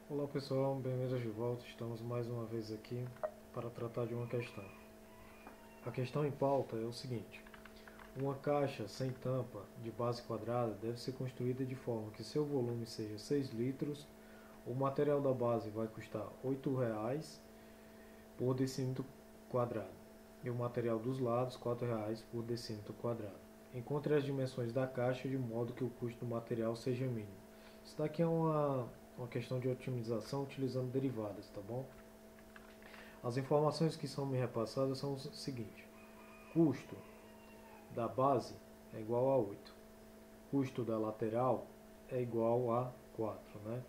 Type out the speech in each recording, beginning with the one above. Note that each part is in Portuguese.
Olá pessoal, bem-vindos de volta. Estamos mais uma vez aqui para tratar de uma questão. A questão em pauta é o seguinte: uma caixa sem tampa de base quadrada deve ser construída de forma que seu volume seja 6 litros. O material da base vai custar R$ 8 por decímetro quadrado e o material dos lados R$ 4 por decímetro quadrado. Encontre as dimensões da caixa de modo que o custo do material seja mínimo. Isso daqui é uma questão de otimização utilizando derivadas, tá bom? As informações que são me repassadas são o seguinte: custo da base é igual a 8, custo da lateral é igual a 4, né?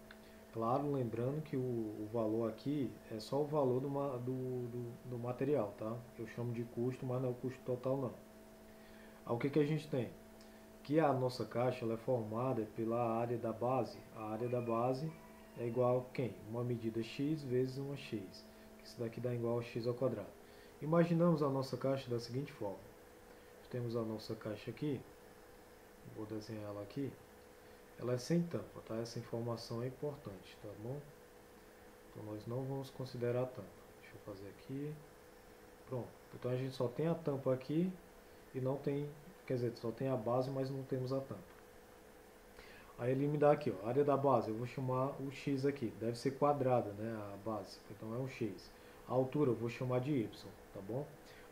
Claro, lembrando que o valor aqui é só o valor do material, tá? Eu chamo de custo, mas não é o custo total não. Aí, o que a gente tem? Que a nossa caixa ela é formada pela área da base. A área da base é igual a quem? Uma medida x vezes uma x. Isso daqui dá igual a x ao quadrado. Imaginamos a nossa caixa da seguinte forma. Temos a nossa caixa aqui. Vou desenhar ela aqui. Ela é sem tampa, tá? Essa informação é importante, tá bom? Então nós não vamos considerar a tampa. Deixa eu fazer aqui. Pronto. Então a gente só tem a tampa aqui e não tem, quer dizer, só tem a base, mas não temos a tampa. Aí ele me dá aqui, ó, a área da base, eu vou chamar o x aqui, deve ser quadrada, né, a base, então é um x. A altura eu vou chamar de y, tá bom?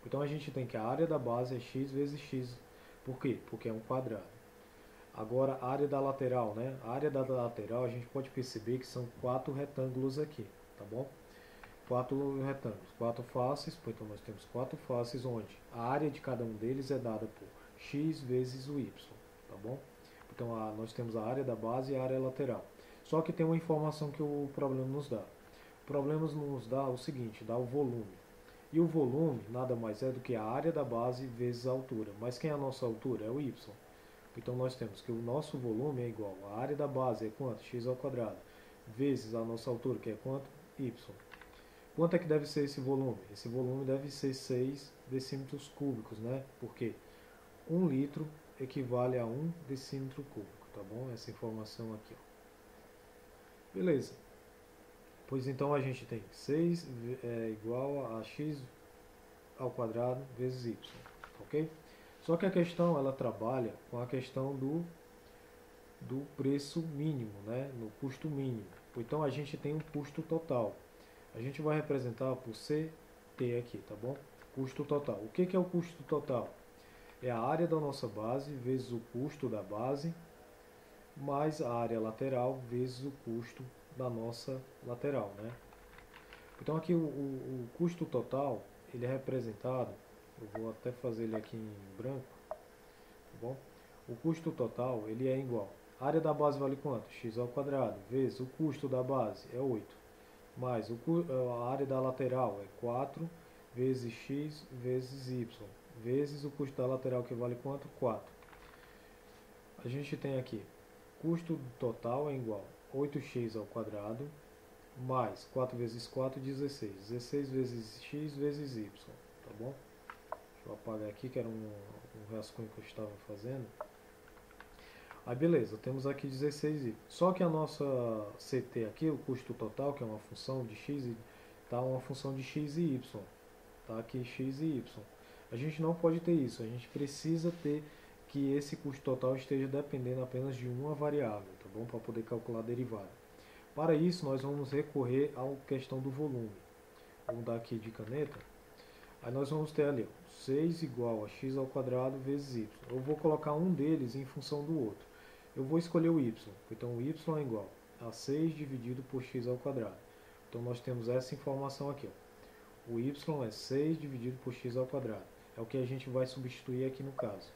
Então a gente tem que a área da base é x vezes x, por quê? Porque é um quadrado. Agora a área da lateral, né, a área da lateral a gente pode perceber que são 4 retângulos aqui, tá bom? 4 retângulos, 4 faces, então nós temos 4 faces onde a área de cada um deles é dada por x vezes o y, tá bom? Então nós temos a área da base e a área lateral. Só que tem uma informação que o problema nos dá. O problema nos dá o seguinte, dá o volume. E o volume nada mais é do que a área da base vezes a altura. Mas quem é a nossa altura? É o y. Então nós temos que o nosso volume é igual a área da base é quanto? X ao quadrado. Vezes a nossa altura, que é quanto? Y. Quanto é que deve ser esse volume? Esse volume deve ser 6 decímetros cúbicos, né? Porque 1 litro equivale a 1 decímetro cúbico, tá bom? Essa informação aqui, ó. Beleza. Pois então a gente tem 6 é igual a x ao quadrado vezes y, ok? Só que a questão, ela trabalha com a questão do preço mínimo, né? No custo mínimo. Então a gente tem um custo total. A gente vai representar por CT aqui, tá bom? Custo total. O que é o custo total? É a área da nossa base vezes o custo da base, mais a área lateral vezes o custo da nossa lateral, né? Então aqui o custo total, ele é representado, eu vou até fazer ele aqui em branco, tá bom? O custo total, ele é igual. A área da base vale quanto? X ao quadrado, vezes o custo da base é 8, mais a área da lateral é 4, vezes x vezes y, vezes o custo da lateral que vale quanto? 4. A gente tem aqui, custo total é igual a 8x ao quadrado, mais 4 vezes 4, 16. 16 vezes x vezes y, tá bom? Deixa eu apagar aqui, que era um rascunho que eu estava fazendo. Aí beleza, temos aqui 16y. Só que a nossa CT aqui, o custo total, que é uma função de x, tá uma função de x e y. Tá aqui x e y. A gente não pode ter isso, a gente precisa ter que esse custo total esteja dependendo apenas de uma variável, tá bom? Para poder calcular a derivada. Para isso, nós vamos recorrer à questão do volume. Vamos dar aqui de caneta. Aí nós vamos ter ali, ó, 6 igual a x ao quadrado vezes y. Eu vou colocar um deles em função do outro. Eu vou escolher o y. Então, o y é igual a 6 dividido por x ao quadrado. Então, nós temos essa informação aqui, ó. O y é 6 dividido por x ao quadrado. É o que a gente vai substituir aqui no caso.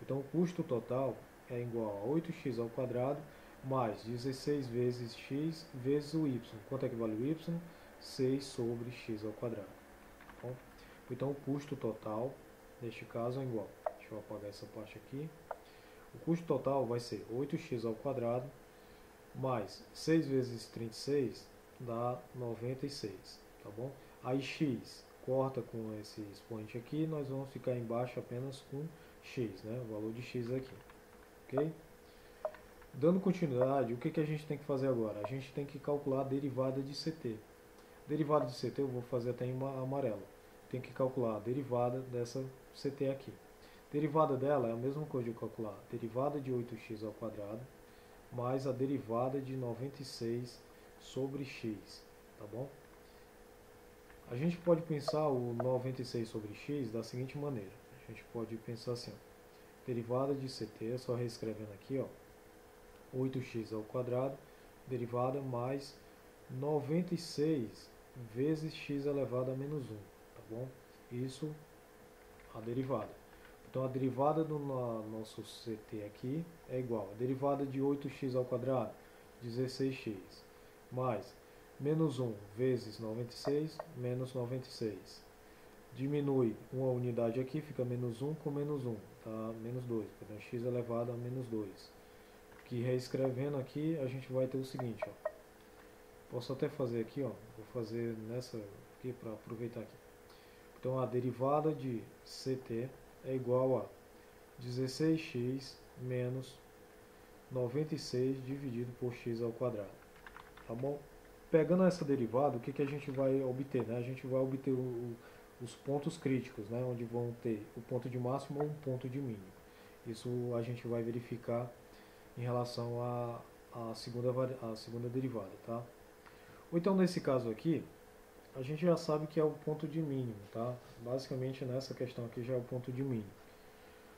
Então, o custo total é igual a 8x ao quadrado mais 16 vezes x vezes o y. Quanto é que vale o y? 6 sobre x ao quadrado. Bom, então, o custo total, neste caso, é igual. Deixa eu apagar essa parte aqui. O custo total vai ser 8x ao quadrado mais 6 vezes 36 dá 96, tá bom? Aí x corta com esse expoente aqui, nós vamos ficar embaixo apenas com x, né? O valor de x aqui, ok? Dando continuidade, o que a gente tem que fazer agora? A gente tem que calcular a derivada de CT. Derivada de CT eu vou fazer até em amarelo. Tem que calcular a derivada dessa CT aqui. Derivada dela é a mesma coisa de calcular a derivada de 8x ao quadrado mais a derivada de 96 sobre x, tá bom? A gente pode pensar o 96 sobre x da seguinte maneira. A gente pode pensar assim, ó, derivada de CT, só reescrevendo aqui, ó, 8x ao quadrado, derivada mais 96 vezes x elevado a menos 1, tá bom? Isso, a derivada. Então a derivada do nosso CT aqui é igual a derivada de 8x ao quadrado, 16x, mais menos 1 vezes 96, menos 96. Diminui uma unidade aqui, fica menos 1 com menos 1, tá? Menos 2, então x elevado a menos 2. Que reescrevendo aqui, a gente vai ter o seguinte, ó. Posso até fazer aqui, ó. Vou fazer nessa aqui para aproveitar aqui. Então a derivada de CT é igual a 16x menos 96 dividido por x ao quadrado. Tá bom? Pegando essa derivada, o que a gente vai obter? Né? A gente vai obter os pontos críticos, né? Onde vão ter o ponto de máximo ou um ponto de mínimo. Isso a gente vai verificar em relação à segunda derivada. Tá? Ou então, nesse caso aqui, a gente já sabe que é o ponto de mínimo. Tá? Basicamente, nessa questão aqui já é o ponto de mínimo.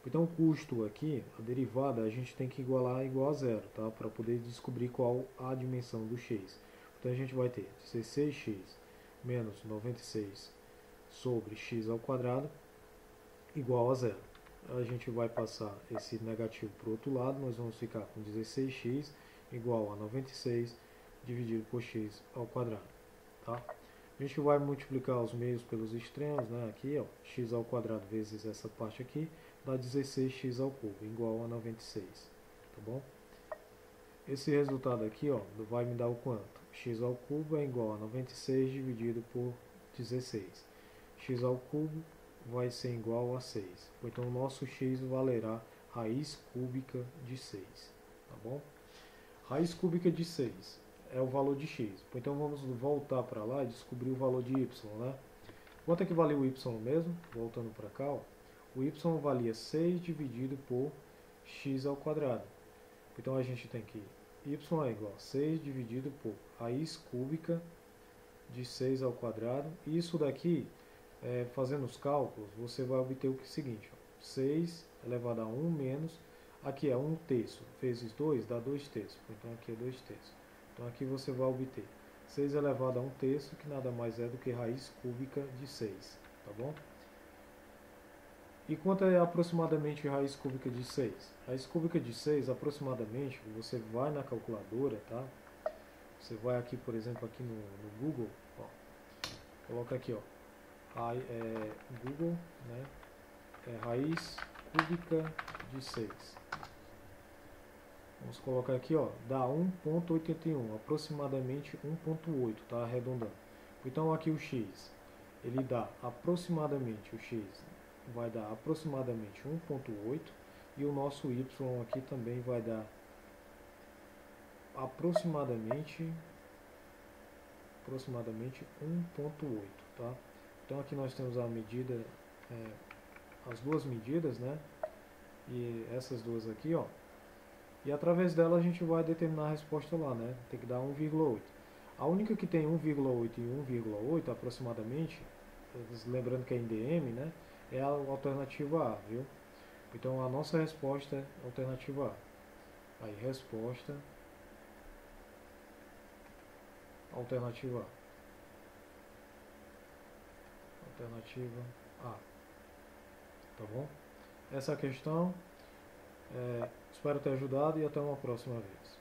Então o custo aqui, a derivada, a gente tem que igualar igual a zero, tá? Para poder descobrir qual a dimensão do x. Então a gente vai ter 16x menos 96 sobre x ao quadrado igual a zero. A gente vai passar esse negativo para o outro lado, nós vamos ficar com 16x igual a 96 dividido por x ao quadrado, tá? A gente vai multiplicar os meios pelos extremos, né? Aqui, ó, x ao quadrado vezes essa parte aqui, dá 16x ao cubo, igual a 96, tá bom? Esse resultado aqui, ó, vai me dar o quanto? X ao cubo é igual a 96 dividido por 16. X ao cubo vai ser igual a 6. Então, o nosso x valerá raiz cúbica de 6, tá bom? Raiz cúbica de 6 é o valor de x. Então, vamos voltar para lá e descobrir o valor de y, né? Quanto é que vale o y mesmo? Voltando para cá, ó. O y valia 6 dividido por x ao quadrado. Então, a gente tem que y é igual a 6 dividido por raiz cúbica de 6 ao quadrado. E isso daqui, fazendo os cálculos, você vai obter o seguinte, ó. 6 elevado a 1 menos, aqui é 1 terço, vezes 2 dá 2 terços. Então, aqui é 2 terços. Então, aqui você vai obter 6 elevado a 1 terço, que nada mais é do que raiz cúbica de 6, tá bom? E quanto é aproximadamente raiz cúbica de 6? Raiz cúbica de 6, aproximadamente, você vai na calculadora, tá? Você vai aqui, por exemplo, aqui no Google, ó, coloca aqui, ó, Google, né? Raiz cúbica de 6. Vamos colocar aqui, ó, dá 1,81, aproximadamente 1,8, tá? Arredondando. Então aqui o x, ele dá aproximadamente, o x vai dar aproximadamente 1,8 e o nosso y aqui também vai dar aproximadamente 1,8, tá? Então aqui nós temos a medida, as duas medidas, né? E essas duas aqui, ó. E através dela a gente vai determinar a resposta lá, né? Tem que dar 1,8. A única que tem 1,8 e 1,8 aproximadamente, lembrando que é em DM, né? É a alternativa A, viu? Então a nossa resposta é a alternativa A. Aí, resposta, alternativa A. Alternativa A. Tá bom? Essa é a questão. Espero ter ajudado e até uma próxima vez.